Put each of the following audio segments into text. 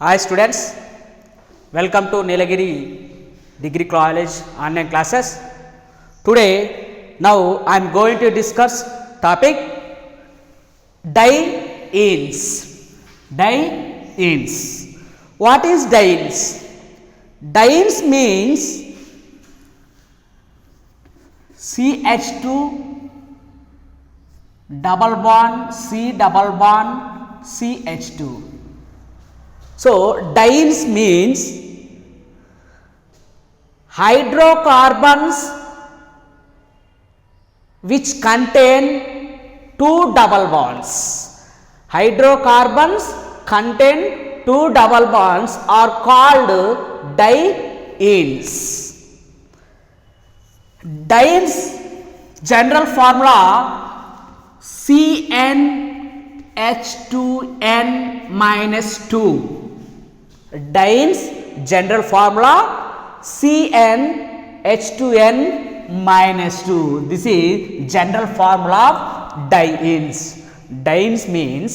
Hi students, welcome to Nilagiri Degree College online classes. Now I am going to discuss topic dienes. Dienes. What is dienes? Dienes means CH2 double bond C double bond CH2. So dienes means hydrocarbons which contain two double bonds. Hydrocarbons contain two double bonds are called dienes. Dienes general formula CnH2n minus 2. Dienes general formula CnH2n minus 2. This is general formula of dienes. Dienes means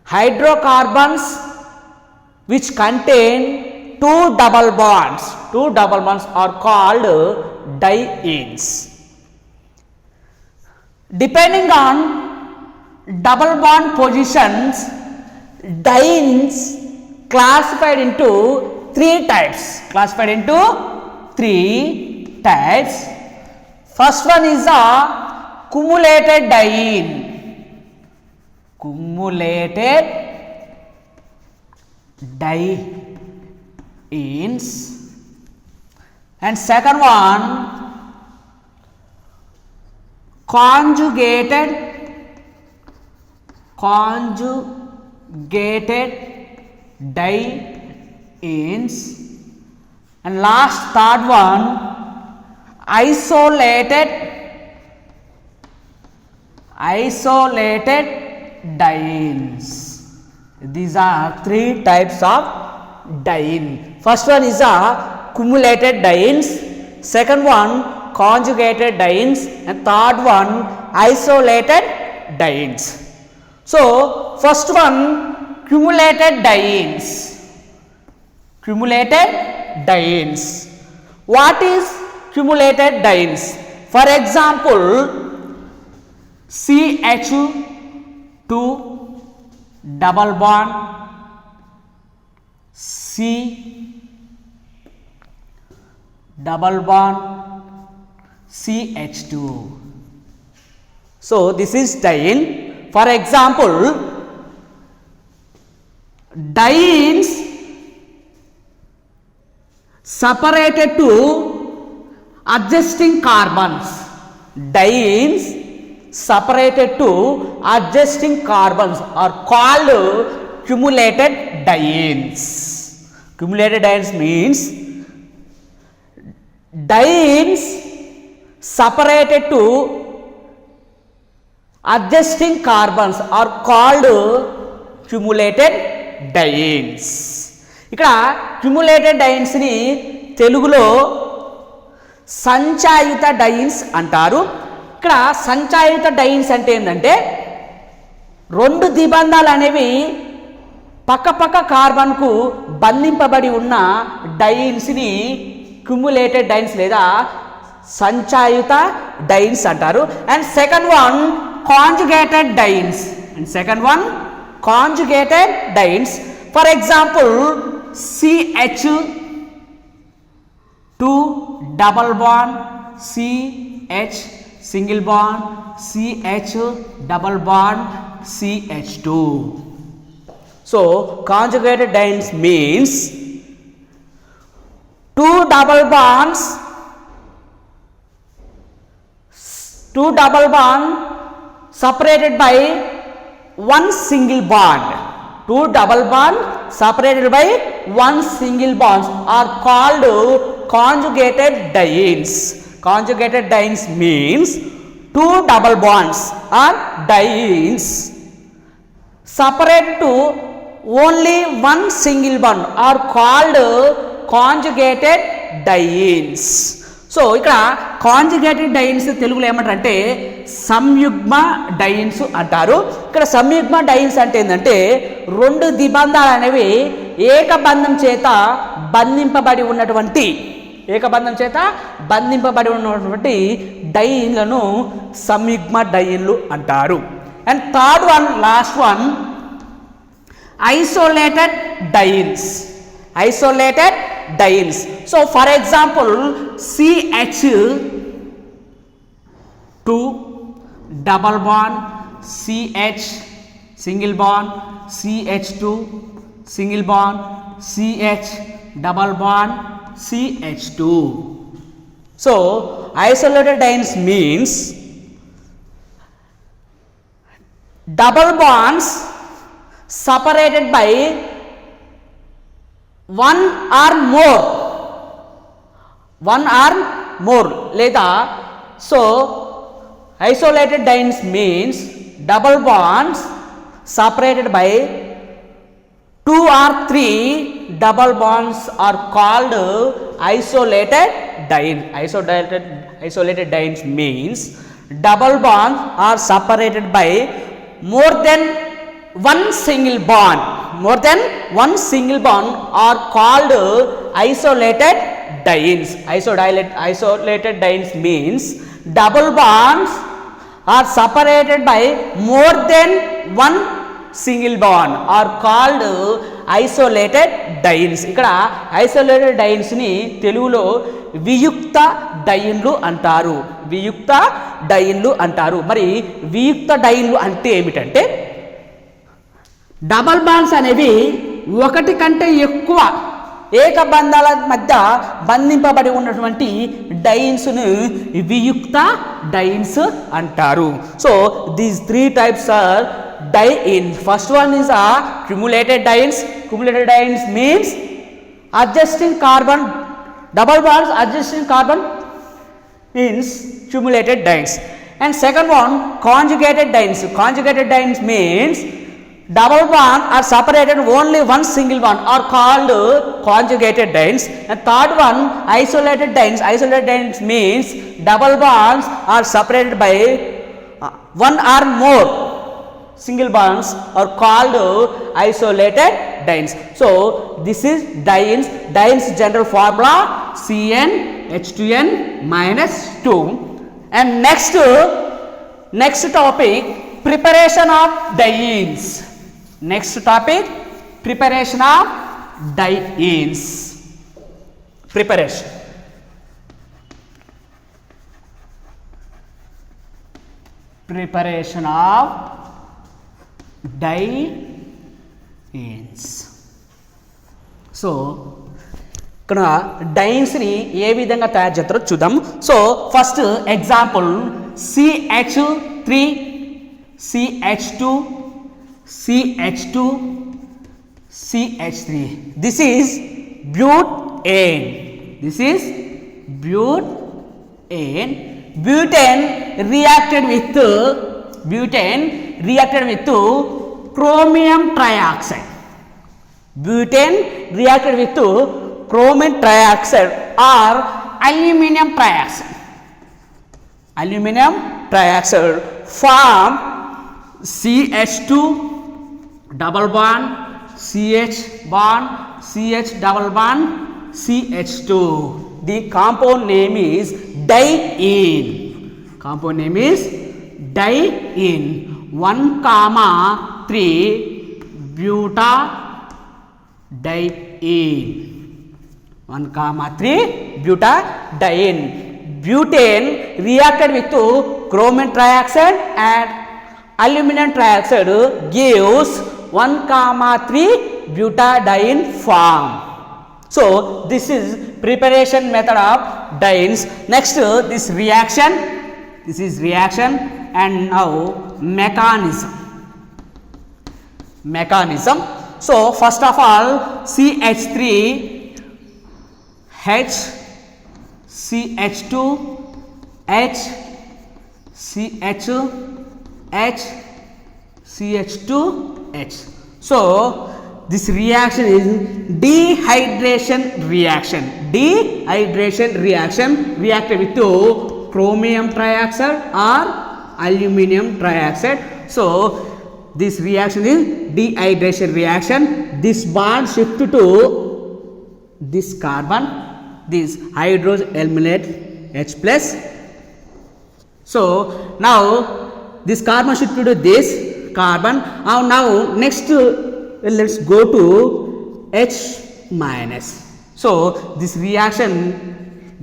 hydrocarbons which contain two double bonds. Two double bonds are called dienes. Depending on double bond positions, dienes classified into three types. First one is a cumulated diene. And second one conjugated dienes, and last third one isolated dienes. These are three types of diene. First one is a cumulated dienes, second one conjugated dienes, and third one isolated dienes. So first one cumulated dienes. What is cumulated dienes? For example, CH2 double bond C double bond CH2. So this is diene. For example, dienes separated to adjacent carbons. Dienes separated to adjacent carbons are called cumulated dienes. Cumulated dienes means dienes separated to adjacent carbons are called cumulated dienes. ఇక్కడ cumulated dynes ని తెలుగులో సంచాయిత dynes అంటారు. ఇక్కడ సంచాయిత dynes అంటే ఏంటంటే రెండు ద్విబంధాలు అనేవి పక్క కార్బన్ కు బంధింపబడి ఉన్న డైన్స్ ని క్యుములేటెడ్ డైన్స్ లేదా సంచాయిత డైన్స్ అంటారు. And second one conjugated dienes. For example, CH2 double bond CH single bond CH double bond CH2. So conjugated dienes means two double bonds separated by one single bond. Two double bond separated by one single bond are called conjugated dienes. Conjugated dienes means two double bonds or dienes separate to only one single bond are called conjugated dienes. So ఇక్కడ conjugated dynes తెలుగులో ఏమంటారంటే సంయుగ్మ dynes అంటారు. ఇక్కడ సంయుగ్మ dynes అంటే ఏంటంటే రెండు ద్విబంధాలు అనేవి ఏకబంధం చేత బంధింపబడి ఉన్నటువంటి డైన్లను సంయుగ్మ డైన్లు అంటారు. And third one, last one, isolated dynes. So for example CH2 double bond, CH single bond, CH2 single bond, CH double bond, CH2. So isolated dynes means double bonds separated by one or more లేదా so isolated dynes means double bonds separated by 2 or 3 double bonds are called isolated dynes. Isolated dynes means double bonds are separated by more than one single bond are called isolated dynes. Isolated dynes means double bonds are separated by more than one single bond are called isolated dynes. ఇక్కడ isolated dynes ని తెలుగులో వియుక్త డైన్లు అంటారు. మరి వియుక్త డైన్లు అంటే ఏమిటంటే double bonds అనేవి ఒకటి కంటే ఎక్కువ ఏకబంధాల మధ్య బంధింపబడి ఉన్నటువంటి డైన్స్ను వియుక్త డైన్స్ అంటారు. So these 3 types are dynes. First one is a cumulated dynes. Cumulated dynes means adjusting carbon, double bonds adjusting carbon means cumulated dynes. And second one, conjugated dynes. Conjugated dynes means double bond are separated only one single bond are called conjugated dynes. And third one, isolated dynes. Isolated dynes means double bonds are separated by one or more single bonds are called isolated dynes. So this is dynes. Dynes general formula CnH2n minus 2. And next topic, preparation of dynes. Next topic, preparation of dynes. Preparation of dynes. So ఇక్కడ డైన్స్ని ఏ విధంగా తయారు చేస్తారో చూద్దాం. So first example CH3, CH2, CH2, CH3. This is butane. Butane reacted with chromium trioxide. Butane reacted with chromium trioxide or aluminum trioxide form CH2 double bond, CH bond, CH double bond, CH2. The compound name is diene. 1,3 butadiene. 1,3 butadiene. Butane reacted with chromium trioxide and aluminum trioxide gives 1,3 butadiene form. So this is preparation method of dynes. Next this is reaction and now mechanism. So first of all CH3 H, CH2 H, CH H, CH2 H. So this reaction is dehydration reaction. Reacted with chromium trioxide or aluminum trioxide. So this reaction is dehydration reaction. This bond shift to this carbon, this hydrogen eliminate H plus. So now this carbon shift to this carbon. Now next let's go to H minus. So this reaction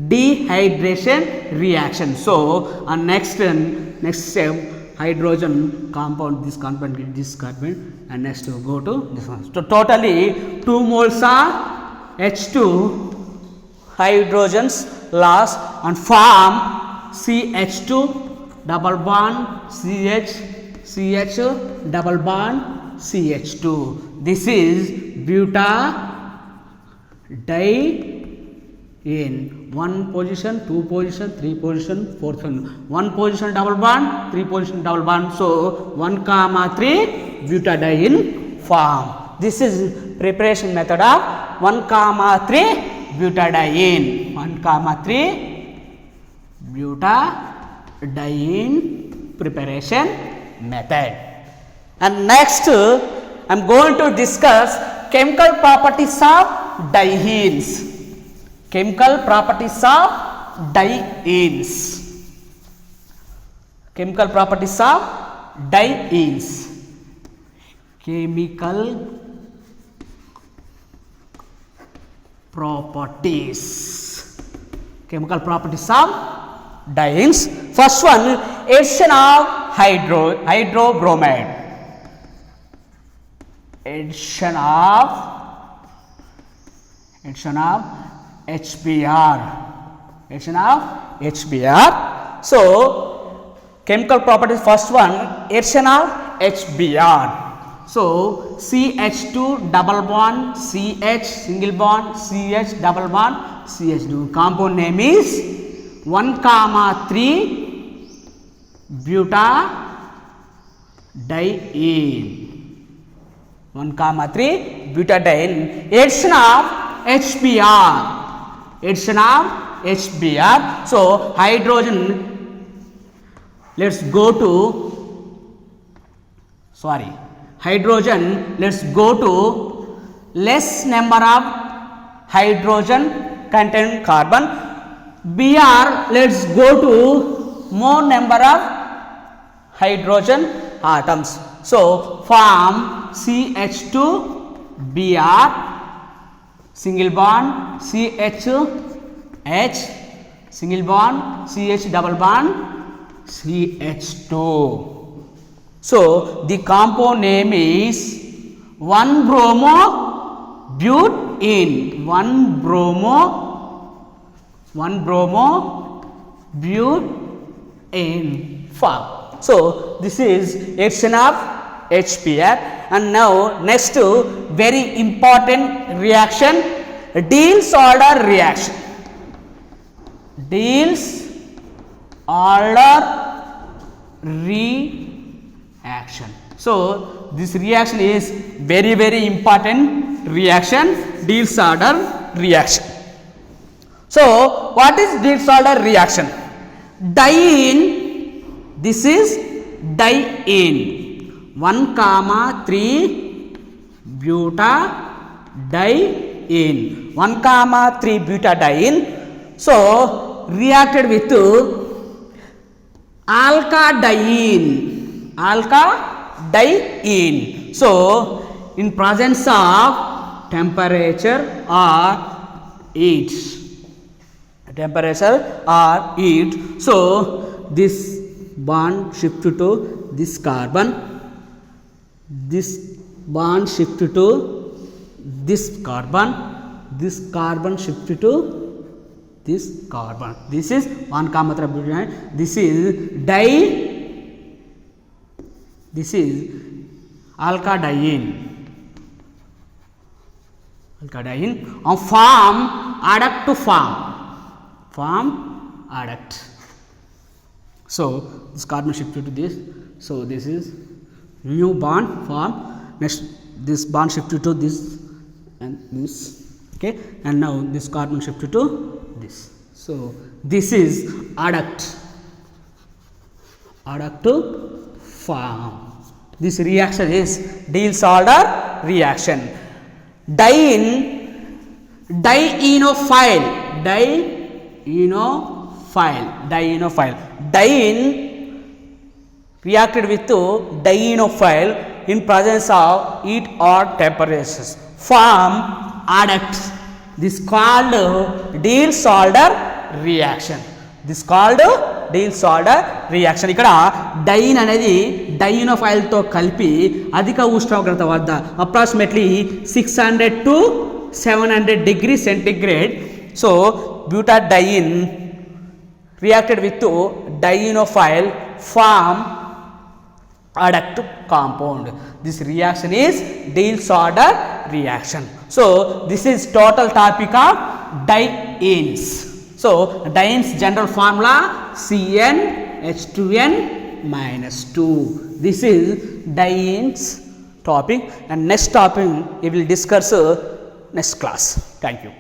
dehydration reaction. So next step, hydrogen compound, this compound get this carbon, and next go to this one. So totally 2 moles of H2 hydrogens lost and form CH2 double bond CH double bond CH2. This is butadiene. 1 position, 2 position, 3 position, 4 position. 1 position double bond, 3 position double bond. So 1, 3 butadiene form. This is preparation method of 1, 3 butadiene. 1, 3 butadiene preparation method. And next I am going to discuss chemical properties of dienes. Chemical properties of dienes. Chemical properties of dienes. Chemical properties. Chemical properties of dienes. First one, addition of hydrobromide. Addition of HBr. Addition of HBr. So chemical properties, first one, addition of HBr. So CH2 double bond CH single bond CH double bond CH2. Compound name is 1, 3 butadiene. 1, 3 butadiene. Addition of HBr. Addition of HBr. So hydrogen, let's go to hydrogen, let's go to less number of hydrogen contain carbon. Br, let's go to more number of hydrogen atoms. So form CH2 Br single bond CH H single bond CH double bond CH2. So the compound name is 1-bromo-butene. 1-bromo-butene form. So this is addition of HBr. And now next very important reaction, Diels-Alder reaction. Diels-Alder reaction. So this reaction is very important reaction, Diels-Alder reaction. So what is Diels-Alder reaction? Diene, this is diene. 1, 3 butadiene. 1, 3 butadiene. So reacted with alkadiene. So in presence of temperature or heat. So this bond shift to this carbon. This bond shift to this carbon. This carbon shift to this carbon. This is 1, 3 butadiene. This is this is alkadiene. And form adduct to form adduct. So this carbon shifted to this. So this is new bond form. Next this bond shifted to this and this. Okay, and now this carbon shifted to this. So this is adduct to form. This reaction is Diels order reaction. Dienophile. Diene reacted with dienophile in presence of heat or temperatures form adducts. This called Diels order reaction. This called deals order reaction. ఇక్కడ dyne అనేది డైనోఫైల్తో కలిపి అధిక ఉష్ణోగ్రత వద్ద approximately 600 to 700 degrees centigrade. So butadiene reacted with dienophile form adduct compound. This reaction is Diels order reaction. So this is total topic of dienes. So dienes general formula CnH2n-2. This is dienes topic, and next topic we will discuss next class. Thank you.